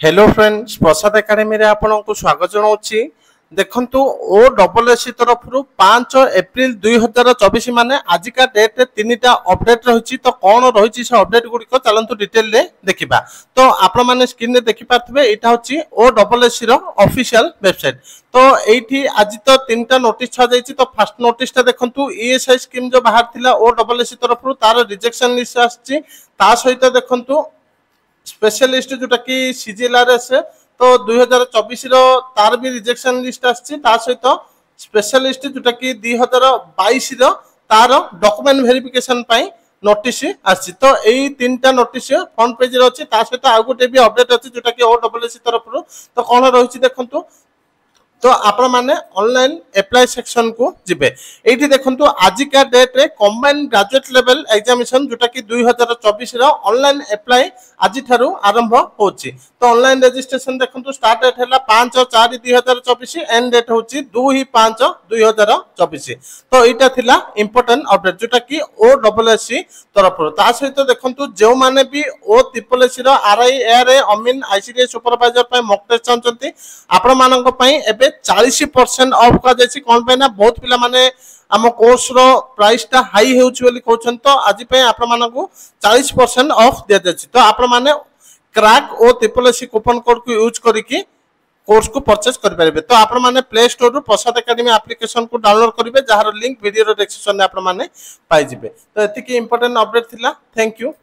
Hello friends प्रसाद academy रे आपनको स्वागत जनाऊँगी। देखंतु ओ डबल एस तरफ 5 एप्रिल 2024 माने आजिका डेट रे तीनटा अपडेट रही। तो कौन रही से अपडेट गुड़िक चलतु डिटेल रे देखा। तो आपण मैंने स्क्रीन रे देखि पारथिबे एटा होची ओ डबल एस रो ऑफिशियल वेबसाइट। तो एठी आज तो तीनटा नोटिस छा जायछि। तो फर्स्ट नोटिस ता देखंतु ईएसआई स्कीम जो बाहर थिला ओ डबल एस तरफ तार रिजेक्शन लिस्ट आछि। ता सहित देखंतु स्पेशलिस्ट जोटा कि सीजीएलआरएस तो 2024 रो तार भी रिजेक्शन लिस्ट आछि। ता सहित स्पेशलिस्ट जोटा कि 2022 रो तार डॉक्यूमेंट वेरिफिकेशन पई नोटिस आछि। तो एई तीनटा नोटिस फ्रंट पेज रे अछि। ता सहित आ गुटे भी अपडेट अछि जोटा कि ओ डबल एस तरफ तो कोन रहिछि देखंतु। तो आपण माने ऑनलाइन अप्लाई सेक्शन को जिबे। एठी देखंतु आजिका डेट रे कंबाइंड ग्रेजुएट लेवल एग्जामिनेशन जोटा कि 2024 रो ऑनलाइन अप्लाई आज ठारू आरंभ होची। तो ऑनलाइन रजिस्ट्रेशन देखंतु स्टार्ट डेट हैला 5/4/2024 एंड डेट होची 2/5/2024। तो एटा थिला इंपोर्टेंट अपडेट जोटा कि ओ डबल एस तरफ ता सहित देखंतु जो माने भी ओ ट्रिपल एस रो आरआई एआरए अमीन आईसीडी सुपरवाइजर पय मॉक टेस्ट चाहचंती आपण मानक पय एबे 40% ऑफ का जैसी कोन पे ना बहुत पिला माने आम कोर्स रो प्राइस ता हाई हेउची बोली कहउछन। तो आज पे आपण मानकु 40% ऑफ दे देछि। तो आपण माने क्रैक ओ ट्रिपल एस कूपन कोड को यूज करिकि कोर्स को परचेस कर परिबे। तो आपण माने प्ले स्टोर रु प्रसाद एकेडमी एप्लीकेशन को डाउनलोड करिवे जहार लिंक वीडियो रो डिस्क्रिप्शन में आपण माने पाई जिवे। तो एति की इंपोर्टेंट अपडेट थिला। Thank you.